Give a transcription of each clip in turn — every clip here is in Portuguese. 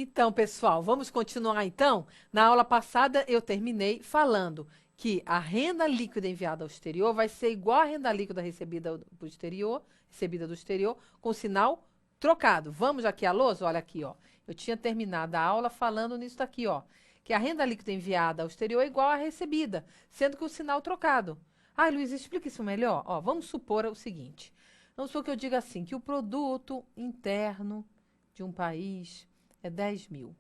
Então, pessoal, vamos continuar então? Na aula passada eu terminei falando que a renda líquida enviada ao exterior vai ser igual à renda líquida recebida do exterior, com sinal trocado. Vamos aqui à lousa? Olha aqui, ó. Eu tinha terminado a aula falando nisso daqui, ó. Que a renda líquida enviada ao exterior é igual à recebida, sendo que o sinal trocado. Ah, Luiz, explica isso melhor. Ó, vamos supor o seguinte. Vamos supor que eu diga assim, que o produto interno de um país é 10.000.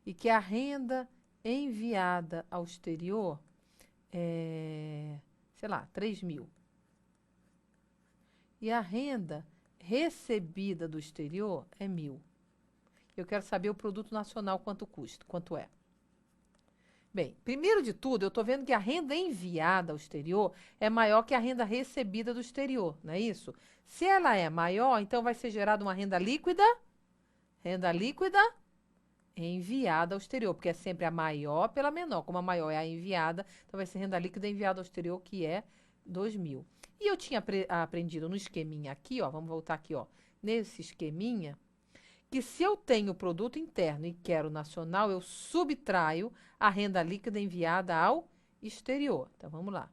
E que a renda enviada ao exterior é, sei lá, 3.000. E a renda recebida do exterior é 1.000. Eu quero saber o produto nacional quanto custa, quanto é. Bem, primeiro de tudo, eu estou vendo que a renda enviada ao exterior é maior que a renda recebida do exterior, não é isso? Se ela é maior, então vai ser gerada uma renda líquida enviada ao exterior, porque é sempre a maior pela menor. Como a maior é a enviada, então vai ser renda líquida enviada ao exterior, que é 2.000. E eu tinha aprendido no esqueminha aqui, ó, vamos voltar aqui, ó, nesse esqueminha, que se eu tenho produto interno e quero nacional, eu subtraio a renda líquida enviada ao exterior. Então, vamos lá.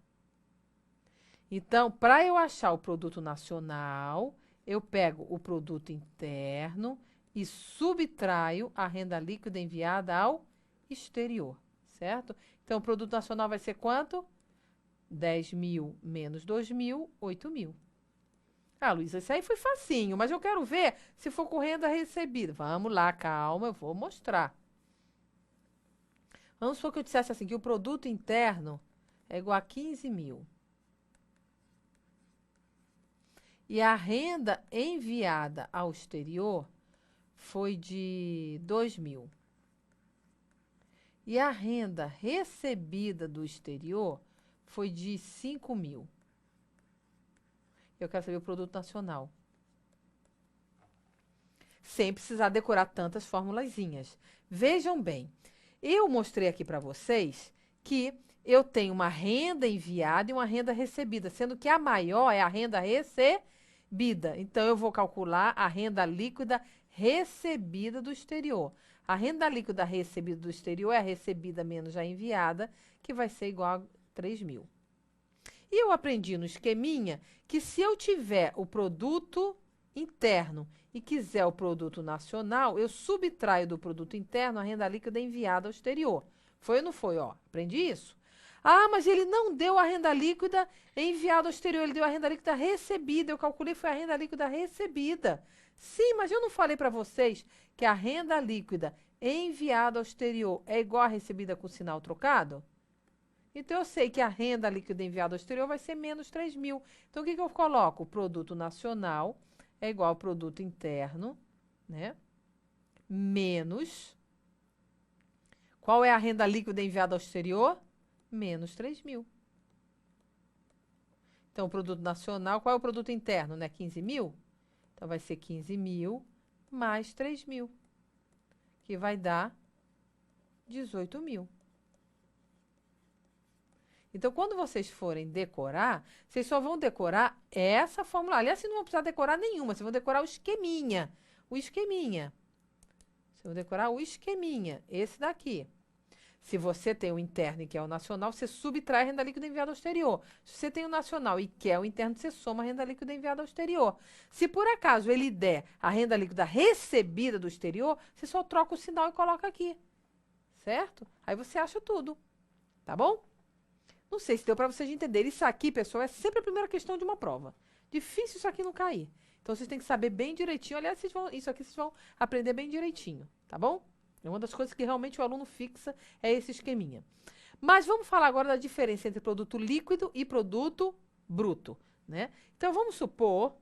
Então, para eu achar o produto nacional, eu pego o produto interno e subtraio a renda líquida enviada ao exterior, certo? Então, o produto nacional vai ser quanto? 10.000 menos 2.000, 8.000. Ah, Luísa, isso aí foi facinho, mas eu quero ver se for com renda recebida. Vamos lá, calma, eu vou mostrar. Vamos supor que eu dissesse assim, que o produto interno é igual a 15.000. E a renda enviada ao exterior foi de 2.000. E a renda recebida do exterior foi de 5.000. Eu quero saber o produto nacional. Sem precisar decorar tantas formulazinhas. Vejam bem, eu mostrei aqui para vocês que eu tenho uma renda enviada e uma renda recebida, sendo que a maior é a renda recebida. Então, eu vou calcular a renda líquida recebida do exterior. A renda líquida recebida do exterior é a recebida menos a enviada, que vai ser igual a 3.000. E eu aprendi no esqueminha que se eu tiver o produto interno e quiser o produto nacional, eu subtraio do produto interno a renda líquida enviada ao exterior. Foi ou não foi? Ó, aprendi isso? Ah, mas ele não deu a renda líquida enviada ao exterior, ele deu a renda líquida recebida. Eu calculei, foi a renda líquida recebida. Sim, mas eu não falei para vocês que a renda líquida enviada ao exterior é igual a recebida com sinal trocado? Então, eu sei que a renda líquida enviada ao exterior vai ser menos 3.000. Então, o que eu coloco? O produto nacional é igual ao produto interno, né? Menos. Qual é a renda líquida enviada ao exterior? Menos 3.000. Então, o produto nacional, qual é o produto interno, né? 15.000? Então, vai ser 15.000 mais 3.000, que vai dar 18.000. Então, quando vocês forem decorar, vocês só vão decorar essa fórmula. Aliás, vocês não vão precisar decorar nenhuma, vocês vão decorar o esqueminha. O esqueminha. Vocês vão decorar o esqueminha, esse daqui. Se você tem o interno e quer o nacional, você subtrai a renda líquida enviada ao exterior. Se você tem o nacional e quer o interno, você soma a renda líquida enviada ao exterior. Se por acaso ele der a renda líquida recebida do exterior, você só troca o sinal e coloca aqui. Certo? Aí você acha tudo. Tá bom? Não sei se deu para vocês entenderem. Isso aqui, pessoal, é sempre a primeira questão de uma prova. Difícil isso aqui não cair. Então, vocês têm que saber bem direitinho. Aliás, isso aqui vocês vão aprender bem direitinho, tá bom? É uma das coisas que realmente o aluno fixa, é esse esqueminha. Mas vamos falar agora da diferença entre produto líquido e produto bruto, né? Então, vamos supor...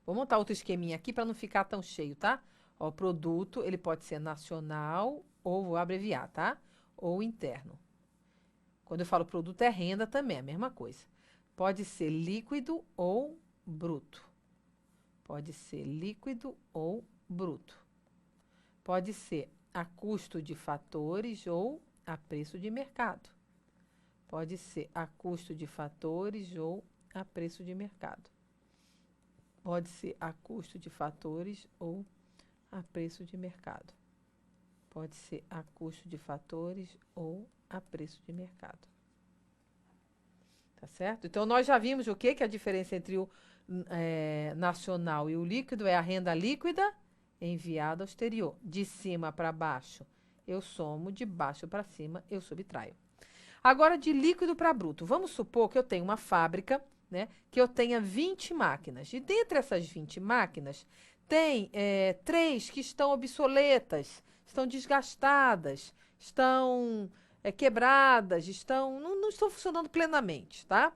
Vou montar outro esqueminha aqui para não ficar tão cheio, tá? Ó, produto, ele pode ser nacional, ou vou abreviar, tá? Ou interno. Quando eu falo produto, é renda também, é a mesma coisa. Pode ser líquido ou bruto. Pode ser líquido ou bruto. Pode ser a custo de fatores ou a preço de mercado. Pode ser a custo de fatores ou a preço de mercado. Pode ser a custo de fatores ou a preço de mercado. Pode ser a custo de fatores ou a preço de mercado. Tá certo? Então, nós já vimos o que? Que a diferença entre o nacional e o líquido é a renda líquida enviada ao exterior. De cima para baixo, eu somo, de baixo para cima, eu subtraio. Agora, de líquido para bruto. Vamos supor que eu tenho uma fábrica, né, que eu tenha 20 máquinas. E dentre essas 20 máquinas, tem 3 que estão obsoletas, estão desgastadas, estão quebradas, não estão funcionando plenamente, tá?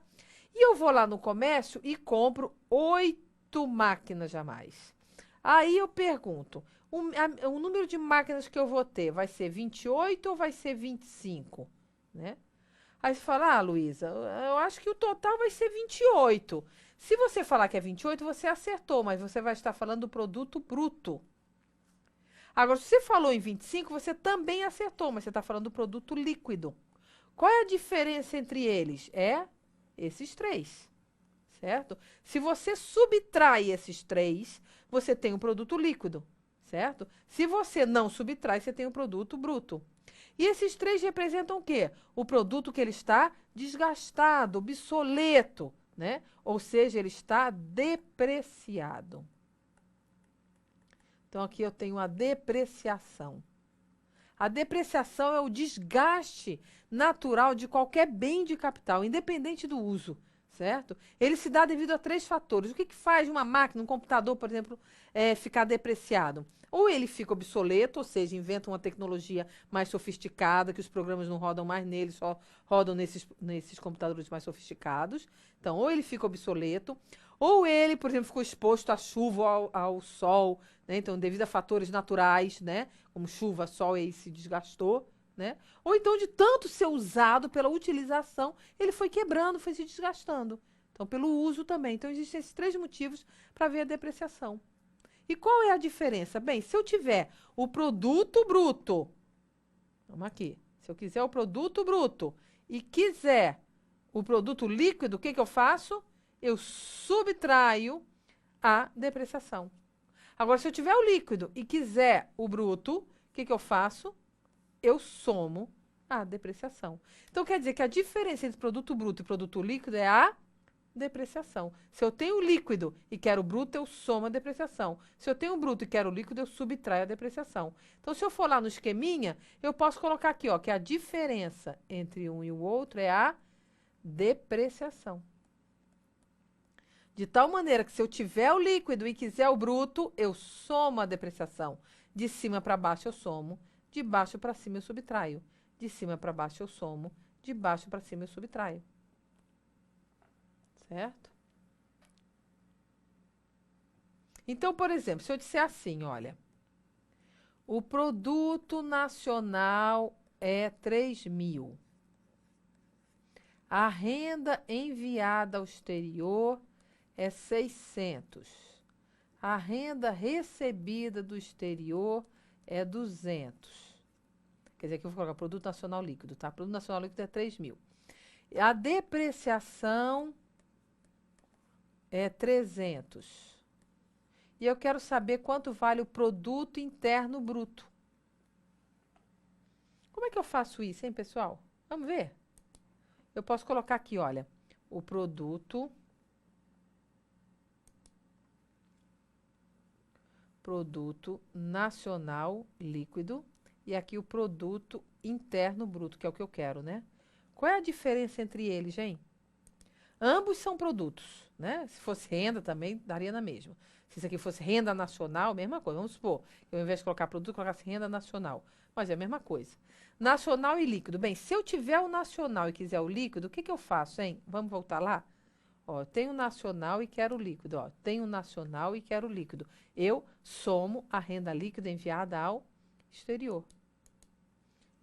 E eu vou lá no comércio e compro 8 máquinas a mais. Aí eu pergunto, o número de máquinas que eu vou ter vai ser 28 ou vai ser 25, né? Aí você fala, Luísa, eu acho que o total vai ser 28. Se você falar que é 28, você acertou, mas você vai estar falando do produto bruto. Agora, se você falou em 25, você também acertou, mas você está falando do produto líquido. Qual é a diferença entre eles? É esses 3, certo? Se você subtrai esses 3, você tem um produto líquido, certo? Se você não subtrai, você tem um produto bruto. E esses 3 representam o quê? O produto que ele está desgastado, obsoleto, né? Ou seja, ele está depreciado. Então, aqui eu tenho a depreciação. A depreciação é o desgaste natural de qualquer bem de capital, independente do uso, certo? Ele se dá devido a 3 fatores. O que faz uma máquina, um computador, por exemplo, ficar depreciado? Ou ele fica obsoleto, ou seja, inventa uma tecnologia mais sofisticada, que os programas não rodam mais nele, só rodam nesses computadores mais sofisticados. Então, ou ele fica obsoleto, ou ele, por exemplo, ficou exposto à chuva ou ao sol, né? Então, devido a fatores naturais, né? Como chuva, sol, ele se desgastou, né? Ou então, de tanto ser usado pela utilização, ele foi quebrando, foi se desgastando. Então, pelo uso também. Então, existem esses 3 motivos para ver a depreciação. E qual é a diferença? Bem, se eu tiver o produto bruto, vamos aqui, se eu quiser o produto bruto e quiser o produto líquido, o que eu faço? Eu subtraio a depreciação. Agora, se eu tiver o líquido e quiser o bruto, o que eu faço? Eu somo a depreciação. Então, quer dizer que a diferença entre produto bruto e produto líquido é a depreciação. Se eu tenho líquido e quero bruto, eu somo a depreciação. Se eu tenho bruto e quero líquido, eu subtraio a depreciação. Então, se eu for lá no esqueminha, eu posso colocar aqui, ó, que a diferença entre um e o outro é a depreciação. De tal maneira que se eu tiver o líquido e quiser o bruto, eu somo a depreciação. De cima para baixo eu somo, de baixo para cima eu subtraio. De cima para baixo eu somo, de baixo para cima eu subtraio. Certo? Então, por exemplo, se eu disser assim, olha, o produto nacional é 3.000. A renda enviada ao exterior é 600. A renda recebida do exterior é 200. Quer dizer, aqui eu vou colocar produto nacional líquido, tá? Produto nacional líquido é 3.000. A depreciação é 300. E eu quero saber quanto vale o produto interno bruto. Como é que eu faço isso, hein, pessoal? Vamos ver? Eu posso colocar aqui, olha, o produto nacional líquido e aqui o produto interno bruto, que é o que eu quero, né? Qual é a diferença entre eles, gente? Ambos são produtos, né? Se fosse renda também, daria na mesma. Se isso aqui fosse renda nacional, mesma coisa. Vamos supor, eu ao invés de colocar produto, colocasse renda nacional. Mas é a mesma coisa. Nacional e líquido. Bem, se eu tiver o nacional e quiser o líquido, o que eu faço, hein? Vamos voltar lá? Ó, eu tenho nacional e quero líquido. Ó, tenho nacional e quero líquido. Eu somo a renda líquida enviada ao exterior.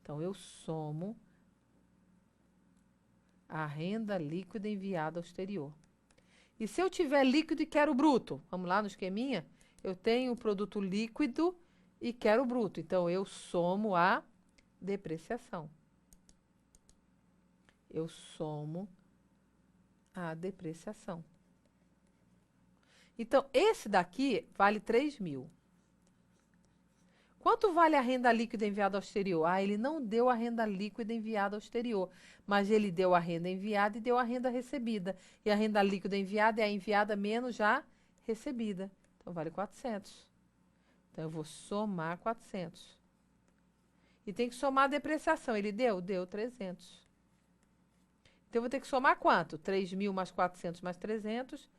Então, eu somo a renda líquida enviada ao exterior. E se eu tiver líquido e quero bruto? Vamos lá no esqueminha? Eu tenho o produto líquido e quero bruto. Então, eu somo a depreciação. Eu somo a depreciação. Então, esse daqui vale 3.000. Quanto vale a renda líquida enviada ao exterior? Ah, ele não deu a renda líquida enviada ao exterior, mas ele deu a renda enviada e deu a renda recebida. E a renda líquida enviada é a enviada menos já recebida. Então, vale 400. Então, eu vou somar 400. E tem que somar a depreciação. Ele deu? Deu 300. Então, eu vou ter que somar quanto? 3.000 mais 400 mais 300,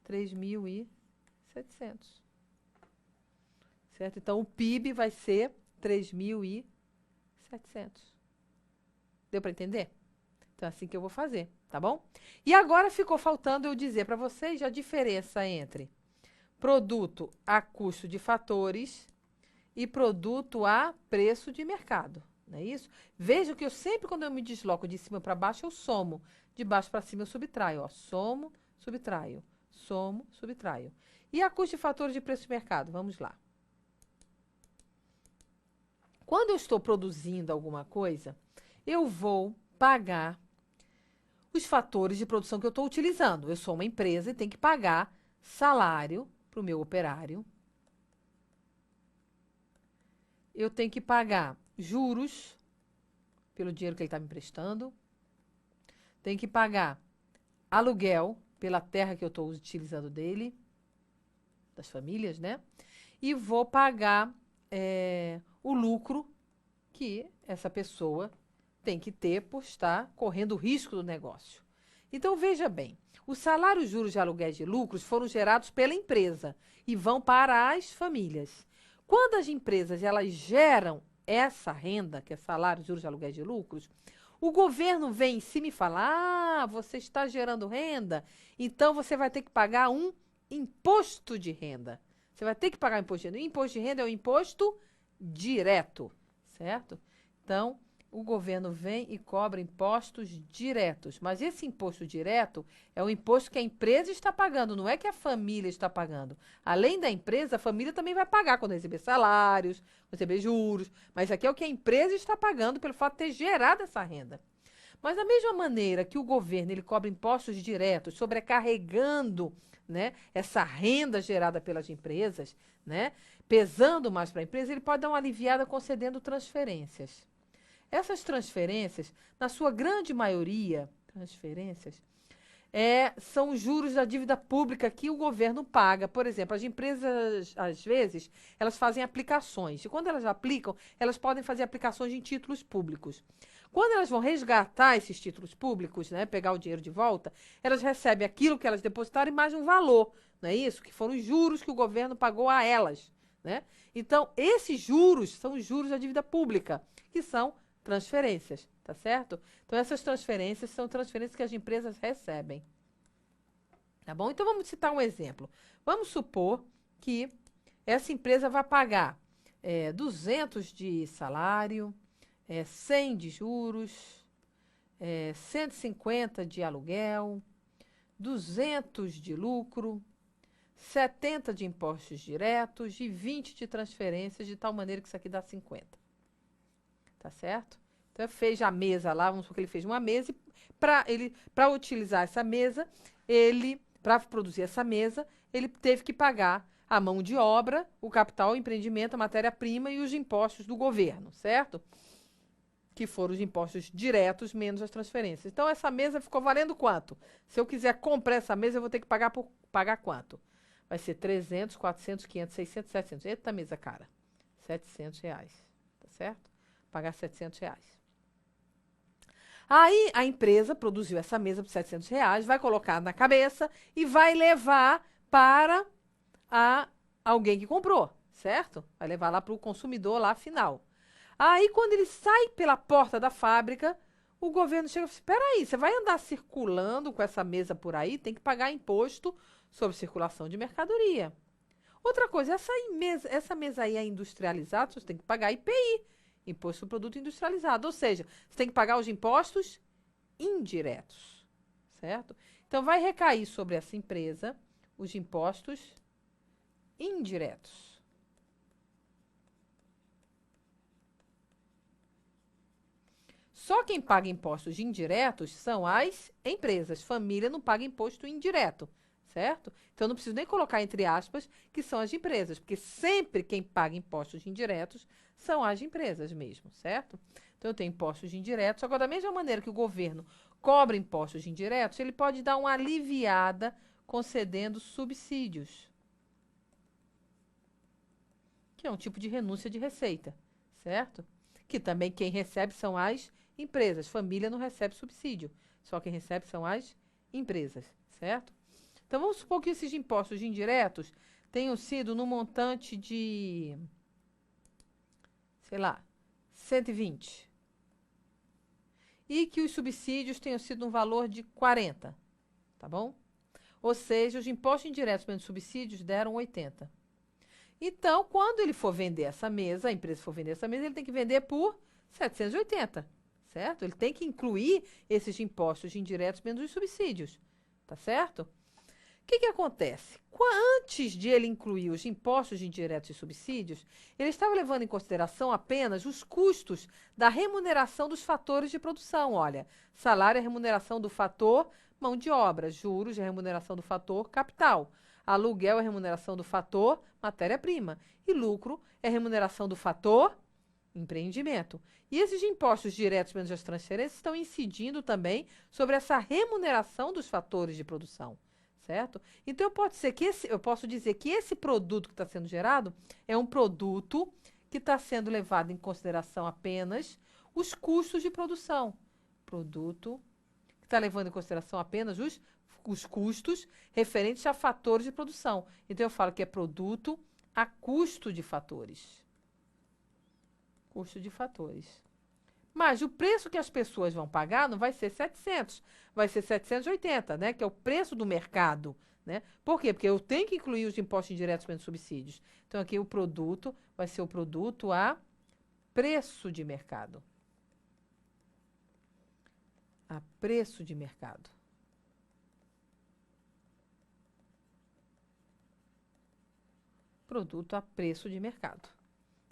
3.700. Certo? Então, o PIB vai ser 3.700. Deu para entender? Então, é assim que eu vou fazer, tá bom? E agora ficou faltando eu dizer para vocês a diferença entre produto a custo de fatores e produto a preço de mercado. Não é isso? Veja que eu sempre, quando eu me desloco de cima para baixo, eu somo. De baixo para cima, eu subtraio. Ó. Somo, subtraio. Somo, subtraio. E a custo de fatores de preço de mercado? Vamos lá. Quando eu estou produzindo alguma coisa, eu vou pagar os fatores de produção que eu estou utilizando. Eu sou uma empresa e tenho que pagar salário para o meu operário. Eu tenho que pagar juros pelo dinheiro que ele está me emprestando. Tenho que pagar aluguel pela terra que eu estou utilizando dele, das famílias, né? E vou pagar o lucro que essa pessoa tem que ter por estar correndo o risco do negócio. Então, veja bem, os salários, juros de aluguéis de lucros foram gerados pela empresa e vão para as famílias. Quando as empresas elas geram essa renda, que é salário, juros de aluguéis de lucros, o governo vem em cima e fala: ah, você está gerando renda, então você vai ter que pagar um imposto de renda. Você vai ter que pagar imposto de renda. O imposto de renda é o imposto direto, certo? Então, o governo vem e cobra impostos diretos. Mas esse imposto direto é o imposto que a empresa está pagando, não é que a família está pagando. Além da empresa, a família também vai pagar quando receber salários, receber juros. Mas isso aqui é o que a empresa está pagando pelo fato de ter gerado essa renda. Mas da mesma maneira que o governo ele cobra impostos diretos, sobrecarregando, né, essa renda gerada pelas empresas, né, pesando mais para a empresa, ele pode dar uma aliviada concedendo transferências. Essas transferências, na sua grande maioria, são os juros da dívida pública que o governo paga. Por exemplo, as empresas, às vezes, elas fazem aplicações. E quando elas aplicam, elas podem fazer aplicações em títulos públicos. Quando elas vão resgatar esses títulos públicos, né, pegar o dinheiro de volta, elas recebem aquilo que elas depositaram e mais um valor, não é isso? Que foram os juros que o governo pagou a elas, né? Então, esses juros são os juros da dívida pública, que são transferências, tá certo? Então, essas transferências são transferências que as empresas recebem. Tá bom? Então, vamos citar um exemplo. Vamos supor que essa empresa vai pagar 200 de salário, 100 de juros, 150 de aluguel, 200 de lucro, 70 de impostos diretos e 20 de transferências, de tal maneira que isso aqui dá 50. Tá certo? Então, fez a mesa lá, vamos supor que ele fez uma mesa, e para utilizar essa mesa, para produzir essa mesa, ele teve que pagar a mão de obra, o capital, o empreendimento, a matéria-prima e os impostos do governo, certo? Que foram os impostos diretos menos as transferências. Então, essa mesa ficou valendo quanto? Se eu quiser comprar essa mesa, eu vou ter que pagar quanto? Vai ser 300, 400, 500, 600, 700. Eita, mesa cara. R$700, tá certo? Pagar R$700. Aí a empresa produziu essa mesa por R$700, vai colocar na cabeça e vai levar para alguém que comprou, certo? Vai levar lá para o consumidor lá final. Aí quando ele sai pela porta da fábrica, o governo chega e fala: espera aí, você vai andar circulando com essa mesa por aí, tem que pagar imposto sobre circulação de mercadoria. Outra coisa, essa mesa aí é industrializada, você tem que pagar IPI. Imposto sobre produto industrializado. Ou seja, você tem que pagar os impostos indiretos, certo? Então, vai recair sobre essa empresa os impostos indiretos. Só quem paga impostos indiretos são as empresas. Família não paga imposto indireto, certo? Então, eu não preciso nem colocar entre aspas que são as empresas, porque sempre quem paga impostos indiretos são as empresas mesmo, certo? Então, eu tenho impostos indiretos. Agora, da mesma maneira que o governo cobra impostos indiretos, ele pode dar uma aliviada concedendo subsídios, que é um tipo de renúncia de receita, certo? Que também quem recebe são as empresas. Família não recebe subsídio, só quem recebe são as empresas, certo? Então, vamos supor que esses impostos indiretos tenham sido no montante de, sei lá, 120. E que os subsídios tenham sido no valor de 40, tá bom? Ou seja, os impostos indiretos menos subsídios deram 80. Então, quando ele for vender essa mesa, a empresa for vender essa mesa, ele tem que vender por 780, certo? Ele tem que incluir esses impostos indiretos menos os subsídios, tá certo? O que acontece? Antes de ele incluir os impostos indiretos e subsídios, ele estava levando em consideração apenas os custos da remuneração dos fatores de produção. Olha, salário é remuneração do fator mão de obra, juros é remuneração do fator capital, aluguel é remuneração do fator matéria-prima e lucro é remuneração do fator empreendimento. E esses impostos diretos menos as transferências estão incidindo também sobre essa remuneração dos fatores de produção. Certo? Então, eu posso dizer que esse produto que está sendo gerado é um produto que está sendo levado em consideração apenas os custos de produção. Produto que está levando em consideração apenas os custos referentes a fatores de produção. Então, eu falo que é produto a custo de fatores. Custo de fatores. Mas o preço que as pessoas vão pagar não vai ser 700, vai ser 780, né? Que é o preço do mercado, né? Por quê? Porque eu tenho que incluir os impostos indiretos menos subsídios. Então, aqui o produto vai ser o produto a preço de mercado. A preço de mercado. Produto a preço de mercado.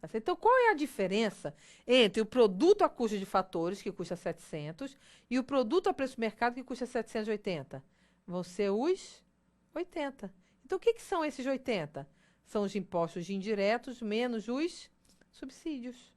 Tá certo? Então, qual é a diferença entre o produto a custo de fatores, que custa 700, e o produto a preço de mercado, que custa 780? Vão ser os 80. Então, o que são esses 80? São os impostos indiretos menos os subsídios.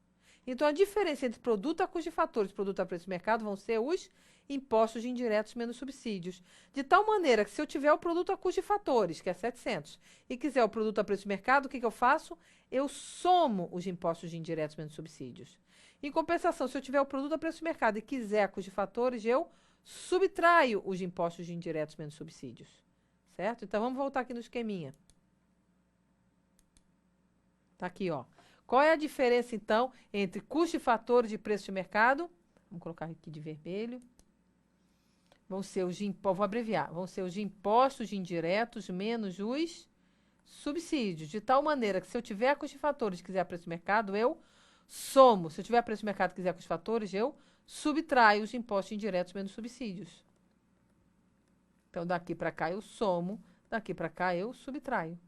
Então, a diferença entre produto a custo de fatores e produto a preço de mercado vão ser os impostos indiretos menos subsídios. De tal maneira que, se eu tiver o produto a custo de fatores, que é 700, e quiser o produto a preço de mercado, o que eu faço? Eu somo os impostos indiretos menos subsídios. Em compensação, se eu tiver o produto a preço de mercado e quiser a custo de fatores, eu subtraio os impostos indiretos menos subsídios. Certo? Então, vamos voltar aqui no esqueminha. Tá aqui, ó. Qual é a diferença, então, entre custo de fatores e preço de mercado? Vamos colocar aqui de vermelho. Vão ser os vou abreviar, vão ser os impostos indiretos menos os subsídios, de tal maneira que, se eu tiver custo de fatores e quiser preço de mercado, eu somo. Se eu tiver preço de mercado e quiser custo de fatores, eu subtraio os impostos indiretos menos subsídios. Então, daqui para cá eu somo, daqui para cá eu subtraio.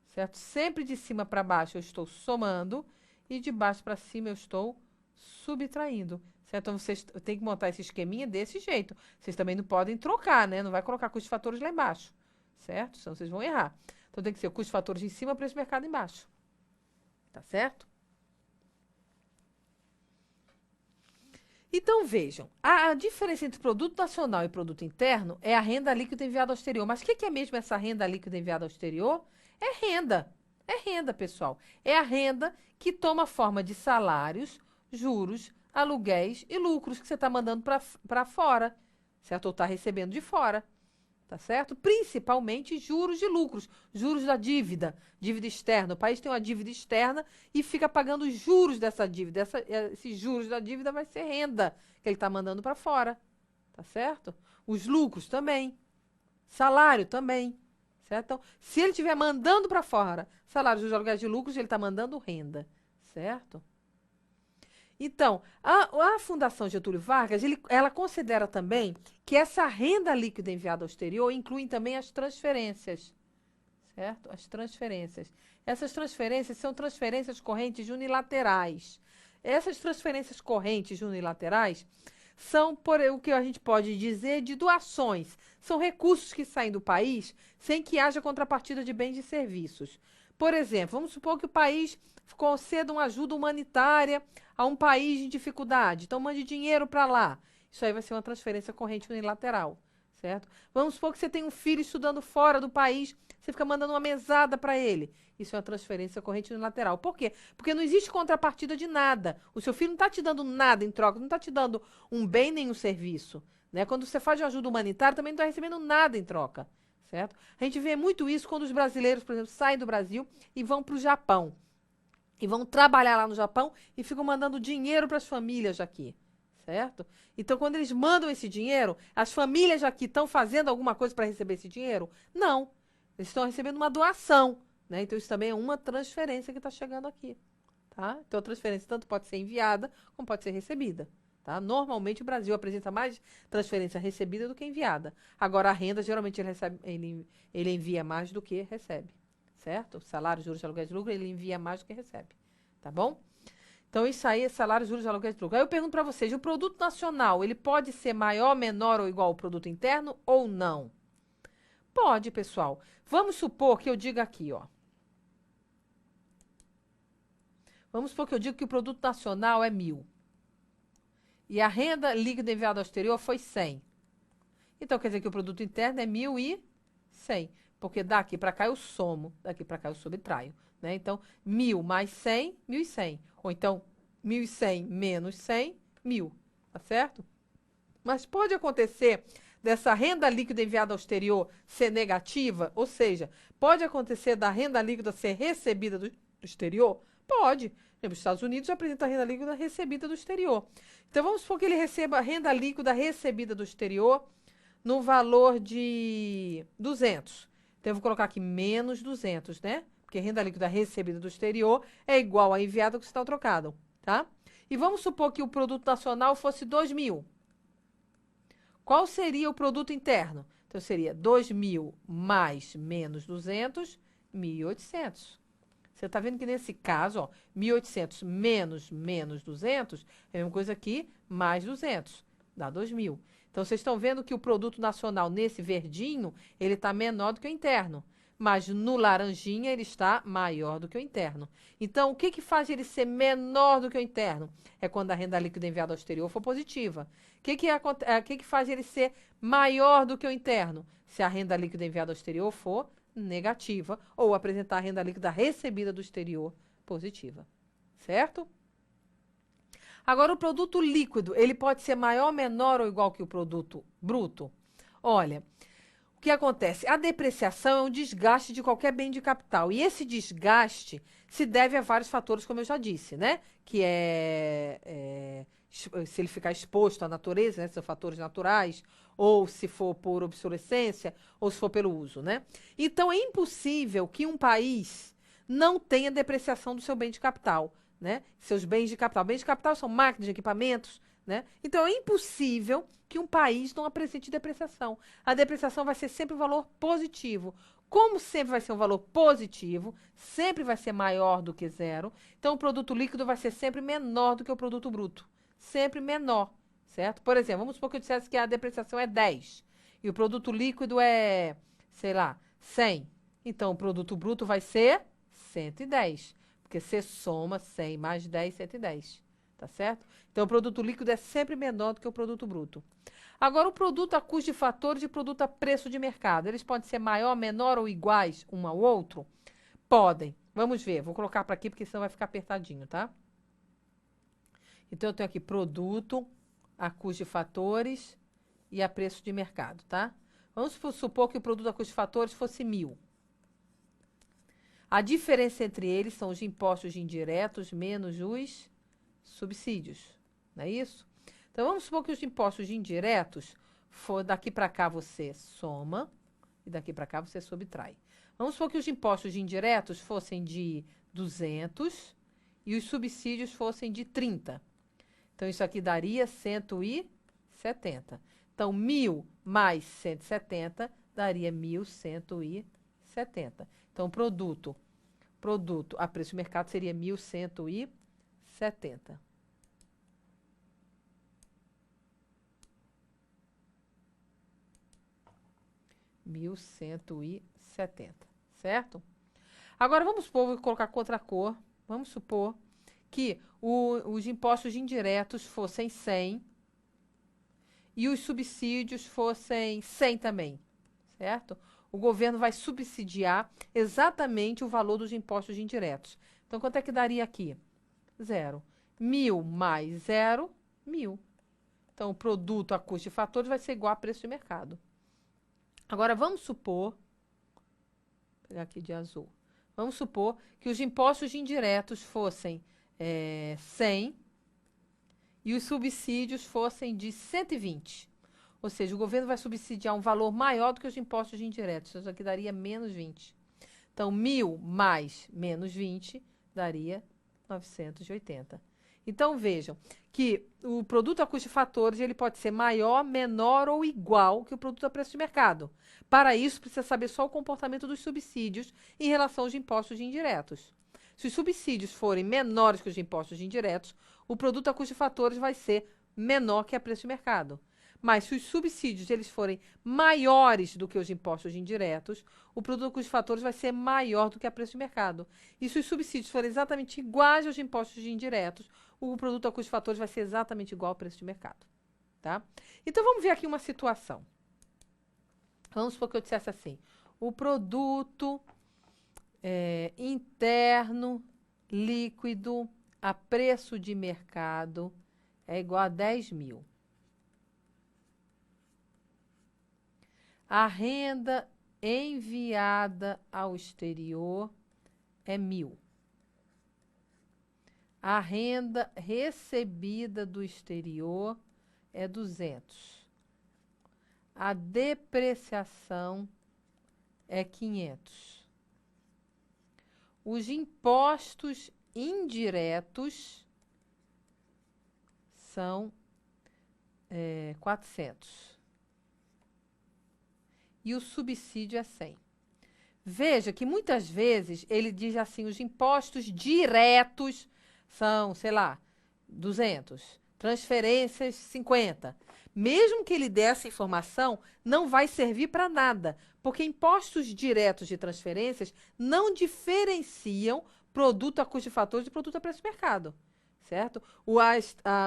Certo? Sempre de cima para baixo eu estou somando e de baixo para cima eu estou subtraindo. Certo? Então, vocês têm que montar esse esqueminha desse jeito. Vocês também não podem trocar, né? Não vai colocar custo de fatores lá embaixo. Certo? Senão vocês vão errar. Então, tem que ser o custo de fatores em cima, preço de mercado embaixo. Tá certo? Então, vejam. A diferença entre produto nacional e produto interno é a renda líquida enviada ao exterior. Mas o que é mesmo essa renda líquida enviada ao exterior? É renda. É renda, pessoal. É a renda que toma forma de salários, juros, aluguéis e lucros que você está mandando para fora, certo? Ou está recebendo de fora, tá certo? Principalmente juros de lucros, juros da dívida, dívida externa. O país tem uma dívida externa e fica pagando os juros dessa dívida. Esses juros da dívida vai ser renda que ele está mandando para fora, tá certo? Os lucros também, salário também. Certo? Então, se ele estiver mandando para fora salários, juros, aluguéis de lucros, ele está mandando renda, certo? Então, a Fundação Getúlio Vargas, ela considera também que essa renda líquida enviada ao exterior inclui também as transferências, certo? As transferências. Essas transferências são transferências correntes unilaterais. Essas transferências correntes unilaterais são o que a gente pode dizer de doações. São recursos que saem do país sem que haja contrapartida de bens e serviços. Por exemplo, vamos supor que o país conceda uma ajuda humanitária a um país em dificuldade. Então, mande dinheiro para lá. Isso aí vai ser uma transferência corrente unilateral, certo? Vamos supor que você tem um filho estudando fora do país, você fica mandando uma mesada para ele. Isso é uma transferência corrente unilateral. Por quê? Porque não existe contrapartida de nada. O seu filho não está te dando nada em troca, não está te dando um bem nem um serviço. Né? Quando você faz de ajuda humanitária, também não está recebendo nada em troca. Certo? A gente vê muito isso quando os brasileiros, por exemplo, saem do Brasil e vão para o Japão. E vão trabalhar lá no Japão e ficam mandando dinheiro para as famílias aqui. Certo? Então, quando eles mandam esse dinheiro, as famílias aqui estão fazendo alguma coisa para receber esse dinheiro? Não. Eles estão recebendo uma doação. Né? Então, isso também é uma transferência que está chegando aqui. Tá? Então, a transferência tanto pode ser enviada como pode ser recebida. Tá? Normalmente, o Brasil apresenta mais transferência recebida do que enviada. Agora, a renda, geralmente, ele envia mais do que recebe. Certo? Salário, juros de aluguel de lucro, ele envia mais do que recebe. Tá bom? Então, isso aí é salário, juros de aluguel de lucro. Aí eu pergunto para vocês, o produto nacional, ele pode ser maior, menor ou igual ao produto interno ou não? Pode, pessoal. Vamos supor que eu diga aqui, ó. Vamos supor que eu digo que o produto nacional é 1.000. E a renda líquida enviada ao exterior foi 100. Então, quer dizer que o produto interno é 1.100. Porque daqui para cá eu somo, daqui para cá eu subtraio. Né? Então, 1.000 mais 100, 1.100. Ou então, 1.100 menos 100, 1.000. Tá certo? Mas pode acontecer dessa renda líquida enviada ao exterior ser negativa? Ou seja, pode acontecer da renda líquida ser recebida do exterior? Pode. Os Estados Unidos apresenta a renda líquida recebida do exterior. Então, vamos supor que ele receba a renda líquida recebida do exterior no valor de 200. Então, eu vou colocar aqui menos 200, né? Porque a renda líquida recebida do exterior é igual a enviada que está trocado, tá? E vamos supor que o produto nacional fosse 2.000. Qual seria o produto interno? Então, seria 2.000 mais menos 200, 1.800. Você está vendo que nesse caso, ó, 1.800 menos 200 é a mesma coisa aqui, mais 200, dá 2.000. Então, vocês estão vendo que o produto nacional, nesse verdinho, ele está menor do que o interno. Mas no laranjinha, ele está maior do que o interno. Então, o que, que faz ele ser menor do que o interno? É quando a renda líquida enviada ao exterior for positiva. O que faz ele ser maior do que o interno? Se a renda líquida enviada ao exterior for negativa ou apresentar a renda líquida recebida do exterior positiva. Certo? Agora, o produto líquido, ele pode ser maior, menor ou igual que o produto bruto? Olha, o que acontece? A depreciação é um desgaste de qualquer bem de capital. E esse desgaste se deve a vários fatores, como eu já disse, né? Que se ele ficar exposto à natureza, né? São fatores naturais, ou se for por obsolescência, ou se for pelo uso, né? Então, é impossível que um país não tenha depreciação do seu bem de capital, né? Seus bens de capital. Bens de capital são máquinas, equipamentos, né? Então, é impossível que um país não apresente depreciação. A depreciação vai ser sempre um valor positivo. Como sempre vai ser um valor positivo, sempre vai ser maior do que zero, então o produto líquido vai ser sempre menor do que o produto bruto. Sempre menor, certo? Por exemplo, vamos supor que eu dissesse que a depreciação é 10 e o produto líquido é, sei lá, 100. Então, o produto bruto vai ser 110, porque você soma 100 mais 10, 110. Tá certo? Então, o produto líquido é sempre menor do que o produto bruto. Agora, o produto a custo de fatores e o produto a preço de mercado, eles podem ser maior, menor ou iguais um ao outro? Podem. Vamos ver. Vou colocar para aqui, porque senão vai ficar apertadinho, tá? Então, eu tenho aqui produto a custo de fatores e a preço de mercado, tá? Vamos supor que o produto a custo de fatores fosse 1.000. A diferença entre eles são os impostos indiretos menos os subsídios, não é isso? Então, vamos supor que os impostos indiretos, daqui para cá você soma e daqui para cá você subtrai. Vamos supor que os impostos indiretos fossem de 200 e os subsídios fossem de 30. Então, isso aqui daria 170. Então, 1.000 mais 170 daria 1.170. Então, produto a preço de mercado seria 1.170. 1.170, certo? Agora, vamos supor, vou colocar com outra cor. Vamos supor que os impostos indiretos fossem 100 e os subsídios fossem 100 também, certo? O governo vai subsidiar exatamente o valor dos impostos indiretos. Então, quanto é que daria aqui? 0. 1.000 mais 0, 1.000. Então, o produto a custo de fatores vai ser igual a preço de mercado. Agora, vamos supor, vou pegar aqui de azul, vamos supor que os impostos indiretos fossem 100 e os subsídios fossem de 120. Ou seja, o governo vai subsidiar um valor maior do que os impostos indiretos. Isso aqui daria menos 20. Então, 1.000 mais menos 20 daria 980. Então, vejam que o produto a custo de fatores ele pode ser maior, menor ou igual que o produto a preço de mercado. Para isso, precisa saber só o comportamento dos subsídios em relação aos impostos indiretos. Se os subsídios forem menores que os impostos indiretos, o produto a custo de fatores vai ser menor que a preço de mercado. Mas se os subsídios eles forem maiores do que os impostos indiretos, o produto a custo de fatores vai ser maior do que a preço de mercado. E se os subsídios forem exatamente iguais aos impostos indiretos, o produto a custo de fatores vai ser exatamente igual ao preço de mercado. Tá? Então, vamos ver aqui uma situação. Vamos supor que eu dissesse assim, o produto interno líquido a preço de mercado é igual a 10.000. A renda enviada ao exterior é 1.000. A renda recebida do exterior é 200. A depreciação é 500. Os impostos indiretos são 400. E o subsídio é 100. Veja que muitas vezes ele diz assim, os impostos diretos são, sei lá, 200, transferências 50. Mesmo que ele dê essa informação, não vai servir para nada, porque impostos diretos de transferências não diferenciam produto a custo de fatores de produto a preço de mercado, certo?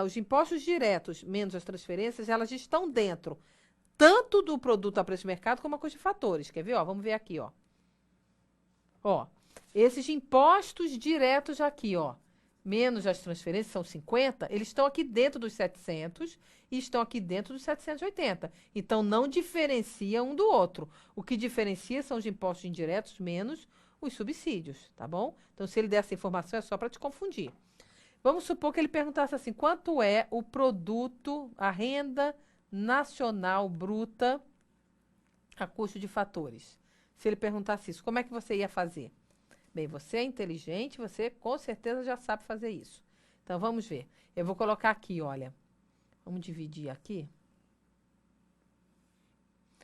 Os impostos diretos menos as transferências, elas estão dentro tanto do produto a preço de mercado como a custo de fatores. Quer ver? Ó, vamos ver aqui, ó. Ó, esses impostos diretos aqui, ó, menos as transferências, são 50, eles estão aqui dentro dos 700 e estão aqui dentro dos 780. Então, não diferencia um do outro. O que diferencia são os impostos indiretos menos os subsídios, tá bom? Então, se ele der essa informação, é só para te confundir. Vamos supor que ele perguntasse assim, quanto é o produto, a renda nacional bruta a custo de fatores? Se ele perguntasse isso, como é que você ia fazer? Bem, você é inteligente, você com certeza já sabe fazer isso. Então, vamos ver. Eu vou colocar aqui, olha. Vamos dividir aqui.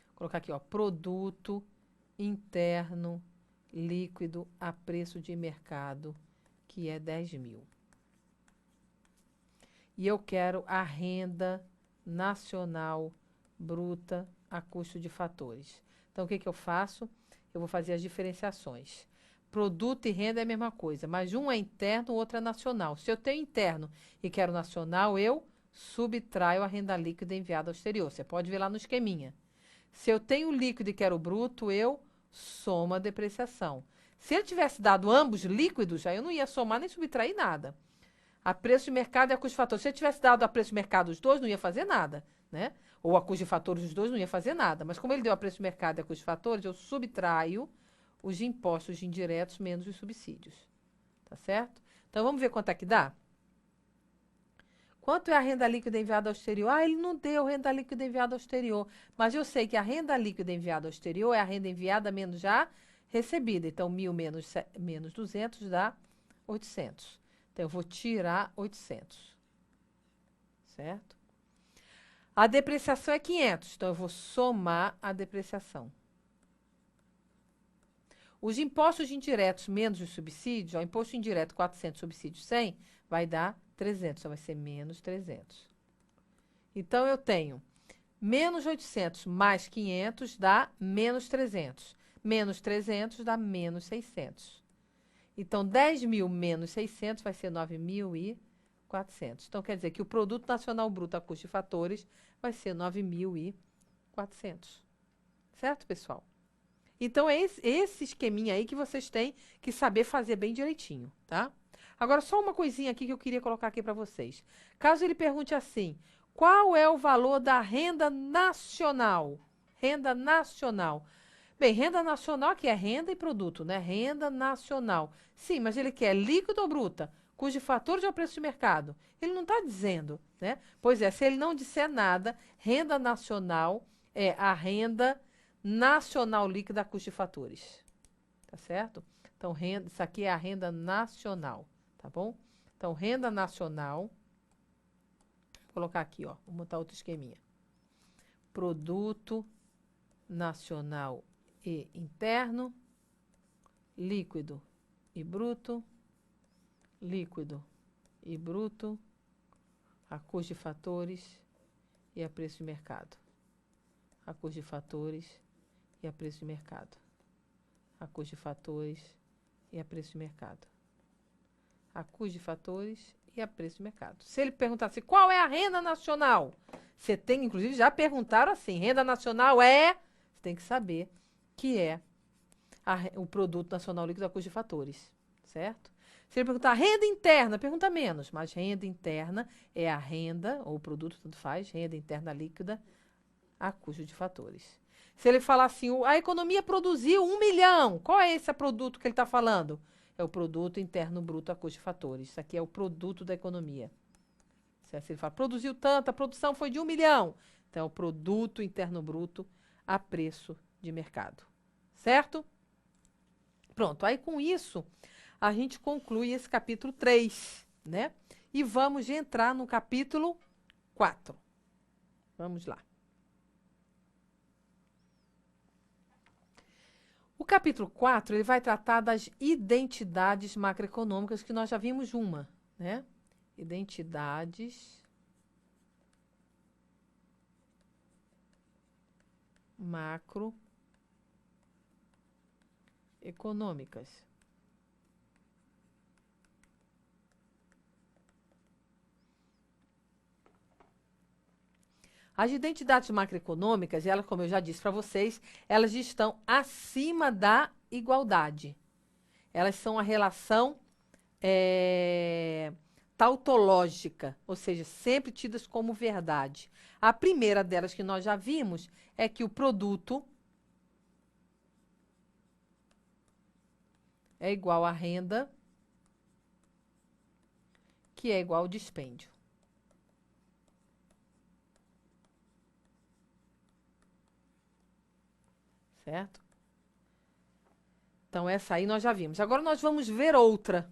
Vou colocar aqui, ó, produto interno líquido a preço de mercado, que é 10.000. E eu quero a renda nacional bruta a custo de fatores. Então, o que eu faço? Eu vou fazer as diferenciações. Produto e renda é a mesma coisa, mas um é interno, o outro é nacional. Se eu tenho interno e quero nacional, eu subtraio a renda líquida enviada ao exterior. Você pode ver lá no esqueminha. Se eu tenho líquido e quero bruto, eu somo a depreciação. Se ele tivesse dado ambos líquidos, aí eu não ia somar nem subtrair nada. A preço de mercado e a custo de fatores. Se ele tivesse dado a preço de mercado os dois, não ia fazer nada, né? Ou a custo de fatores os dois, não ia fazer nada. Mas como ele deu a preço de mercado e a custo de fatores, eu subtraio os impostos indiretos menos os subsídios. Tá certo? Então, vamos ver quanto é que dá? Quanto é a renda líquida enviada ao exterior? Ah, ele não deu renda líquida enviada ao exterior. Mas eu sei que a renda líquida enviada ao exterior é a renda enviada menos já recebida. Então, 1.000 menos 200 dá 800. Então, eu vou tirar 800. Certo? A depreciação é 500. Então, eu vou somar a depreciação. Os impostos indiretos menos os subsídios, ó, imposto indireto 400, subsídio 100, vai dar 300. Então, vai ser menos 300. Então, eu tenho Menos 800 mais 500 dá menos 300. Menos 300 dá menos 600. Então, 10.000 menos 600 vai ser 9.400. Então, quer dizer que o Produto Nacional Bruto a custo de fatores vai ser 9.400. Certo, pessoal? Então, é esse esqueminha aí que vocês têm que saber fazer bem direitinho, tá? Agora, só uma coisinha aqui que eu queria colocar aqui para vocês. Caso ele pergunte assim, qual é o valor da renda nacional? Renda nacional. Bem, renda nacional aqui é renda e produto, né? Renda nacional. Sim, mas ele quer líquido ou bruta? Cujo fator de preço de mercado? Ele não está dizendo, né? Pois é, se ele não disser nada, renda nacional é a renda nacional líquida a custo de fatores. Tá certo? Então, isso aqui é a renda nacional, tá bom? Então, renda nacional. Vou colocar aqui, ó. Vou montar outro esqueminha. Produto nacional e interno, líquido e bruto, líquido e bruto, a custo de fatores e a preço de mercado. A custo de fatores e a preço de mercado. A custo de fatores e a preço de mercado. A custo de fatores e a preço de mercado. Se ele perguntasse qual é a renda nacional, você tem, inclusive, já perguntaram assim, renda nacional é... Você tem que saber que é o Produto Nacional Líquido a custo de fatores, certo? Se ele perguntar renda interna, pergunta menos, mas renda interna é a renda, ou o produto, tanto faz, renda interna líquida a custo de fatores. Se ele falar assim, a economia produziu 1 milhão, qual é esse produto que ele está falando? É o Produto Interno Bruto a custo de fatores. Isso aqui é o produto da economia. Certo? Se ele fala, produziu tanto, a produção foi de 1 milhão. Então, é o Produto Interno Bruto a preço de mercado. Certo? Pronto, aí com isso, a gente conclui esse capítulo 3, né? E vamos entrar no capítulo 4. Vamos lá. O capítulo 4, ele vai tratar das identidades macroeconômicas, que nós já vimos uma, né? Identidades macroeconômicas. As identidades macroeconômicas, elas, como eu já disse para vocês, elas estão acima da igualdade. Elas são a relação tautológica, ou seja, sempre tidas como verdade. A primeira delas que nós já vimos é que o produto é igual à renda, que é igual ao dispêndio. Certo? Então, essa aí nós já vimos. Agora, nós vamos ver outra.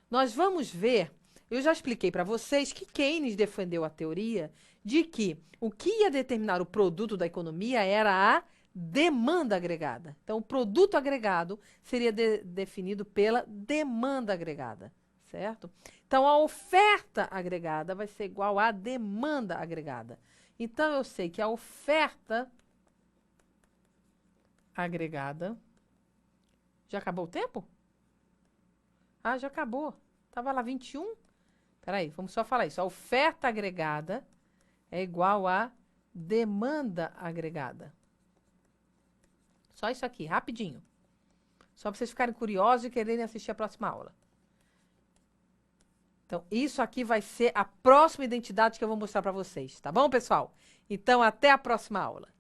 Nós vamos ver... Eu já expliquei para vocês que Keynes defendeu a teoria de que o que ia determinar o produto da economia era a demanda agregada. Então, o produto agregado seria definido pela demanda agregada, certo? Então, a oferta agregada vai ser igual à demanda agregada. Então, eu sei que a oferta agregada... Já acabou o tempo? Ah, já acabou. Tava lá 21. Peraí, vamos só falar isso. A oferta agregada é igual à demanda agregada. Só isso aqui, rapidinho. Só para vocês ficarem curiosos e quererem assistir a próxima aula. Então, isso aqui vai ser a próxima identidade que eu vou mostrar para vocês. Tá bom, pessoal? Então, até a próxima aula.